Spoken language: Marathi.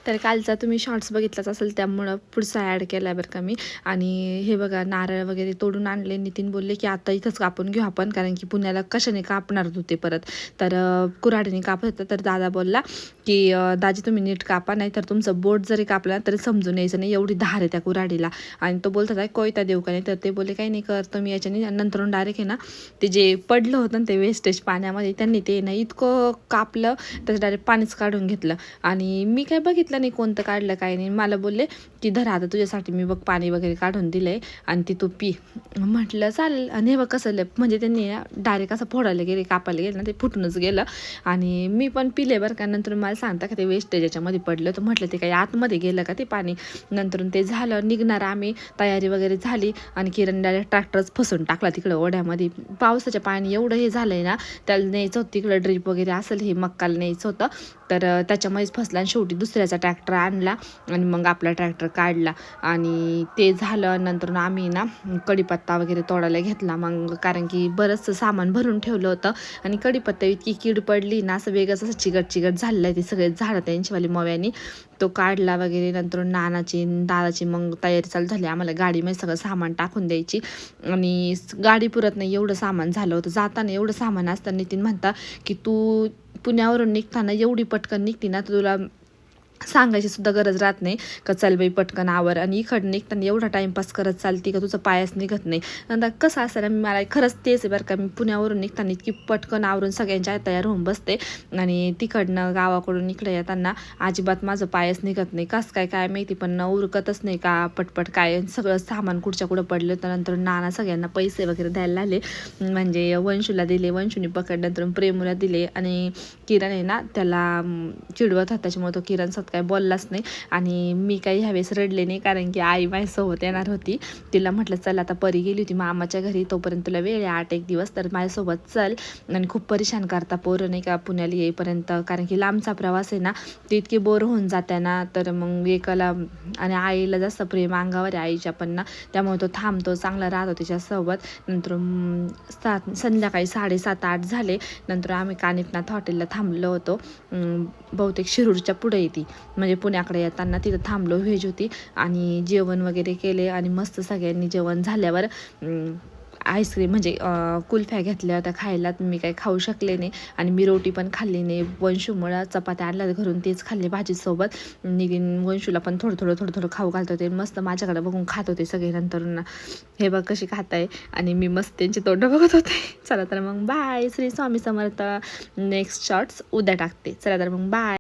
तर कालचा तुम्ही शॉर्ट्स बघितलाच असेल, त्यामुळं पुढचा ॲड केला आहे बरं का मी. आणि हे बघा नारळ वगैरे तोडून आणले. नितीन बोलले की आता इथंच कापून घेऊ आपण, कारण की पुण्याला कशाने कापणार होते परत. तर कुऱ्हाडीने कापत होतं. तर दादा बोलला की दाजी तुम्ही नीट कापा, नाही तर तुमचं बोट जरी कापला तरी समजून यायचं नाही, एवढी धार आहे त्या कुऱ्हाडीला. आणि तो बोलतात आहे कोयता देऊ का नाही, तर ते बोलले काही नाही करतो मी याच्याने. नंतर डायरेक्ट आहे ना ते जे पडलं होतं ना ते वेस्टेज पाण्यामध्ये, त्यांनी ते ना इतकं कापलं त्याचं डायरेक्ट पाणीच काढून घेतलं. आणि मी काय बघितलं नाही कोणतं काढलं काय नाही. मला बोलले की धर आता तुझ्यासाठी मी बघ पाणी वगैरे काढून दिलं आहे आणि ती तू पी. म्हटलं चालेल. आणि हे बघ कसं म्हणजे त्यांनी डायरेक्ट असं फोडायला गेले, कापायला गेलं ना ते फुटूनच गेलं. आणि मी पण पिले बरं का. नंतर मला सांगता का ते वेस्टेज याच्यामध्ये पडलं, तर म्हटलं ते काही आतमध्ये गेलं का ते पाणी. नंतर ते झालं निघणार, आम्ही तयारी वगैरे झाली आणि किरण डायरेक्ट ट्रॅक्टरच फसून टाकला तिकडं ओढ्यामध्ये. पावसाच्या पाणी एवढं हे झालं आहे ना, त्याला न्यायचं होतं तिकडं ड्रीप वगैरे असेल, हे मक्काला न्यायचं होतं. तर त्याच्यामध्येच फसला आणि शेवटी दुसऱ्याचा ट्रॅक्टर आणला आणि मग आपला ट्रॅक्टर काढला. आणि ते झालं. नंतर आम्ही ना कढीपत्ता वगैरे तोडायला घेतला मग, कारण की बरंचसं सामान भरून ठेवलं होतं. आणि कढीपत्ता इतकी कीड पडली ना, असं वेगळंच असं चिकट झालेलं आहे ते सगळे झाडं त्यांचीवाली मव्यानी. तो काढला वगैरे. नंतर नानाची दादाची मग तयारी चालू झाली, आम्हाला गाडीमध्ये सगळं सामान टाकून द्यायची. आणि गाडी पुरत नाही एवढं सामान झालं होतं. जाताना एवढं सामान असताना नितीन म्हणता की तू पुण्यावरून निघताना एवढी पटकन निघती ना, तर तुला सांगायची सुद्धा गरज राहत नाही का चल बाई पटकन आवर. आणि इकडं निघताना एवढा टाईमपास करत चालती का तुझं पायच निघत नाही. नंतर कसं असतं ना, मला खरंच तेच आहे बरं का. मी पुण्यावरून निघताना इतकी पटकन आवरून सगळ्यांच्या तयार होऊन बसते, आणि तिकडनं गावाकडून इकडे येताना अजिबात माझं पायच निघत नाही. कसं काय माहिती, पण उरकतच नाही का पटपट. काय सगळं सामान कुठच्या कुठं पडलं. तर नंतर नाना सगळ्यांना पैसे वगैरे द्यायला लागले. म्हणजे वंशूला दिले, वंशूने पकडल्यानंतर प्रेमूला दिले. आणि किरण आहे ना त्याला चिडवत होता, त्याच्यामुळे तो किरण काय बोललाच नाही. आणि मी काही ह्यावेळेस रडले नाही, कारण की आई माझ्यासोबत येणार होती. तिला म्हटलं चल, आता परी गेली होती मामाच्या घरी, तोपर्यंत तुला वेळ आहे 8-1 दिवस, तर माझ्यासोबत चल. आणि खूप परेशान करता पोरं नाही का पुण्याला येईपर्यंत, कारण की लांबचा प्रवास आहे ना, ते इतके बोर होऊन जाते ना. तर मग एकाला आणि आईला जास्त प्रेम अंगावर आहे आईच्या पण ना, त्यामुळे तो थांबतो, चांगला राहतो तिच्यासोबत. नंतर संध्याकाळी 7:30-8 झाले. नंतर आम्ही कानिफनाथ हॉटेलला थांबलो होतो. बहुतेक शिरूरच्या पुढे येते, म्हणजे पुण्याकडे येताना तिथं थांबलो. व्हेज होती आणि जेवण वगैरे केले. आणि मस्त सगळ्यांनी जेवण झाल्यावर आईस्क्रीम म्हणजे कुल्फ्या घेतल्या होत्या खायला. मी काही खाऊ शकले नाही आणि मी रोटी पण खाल्ली नाही. वंशूमुळं चपात्या आणल्या घरून, तेच खाल्ले भाजीसोबत. निघून वंशूला पण थोडं खाऊ घालत होते. मस्त माझ्याकडे बघून खात होते सगळे. नंतर हे बघ कशी खाताय, आणि मी मस्त त्यांची तोंड बघत होते. चला तर मग bye. Shri Swami Samarth. Next shorts उद्या टाकते. चला तर मग बाय.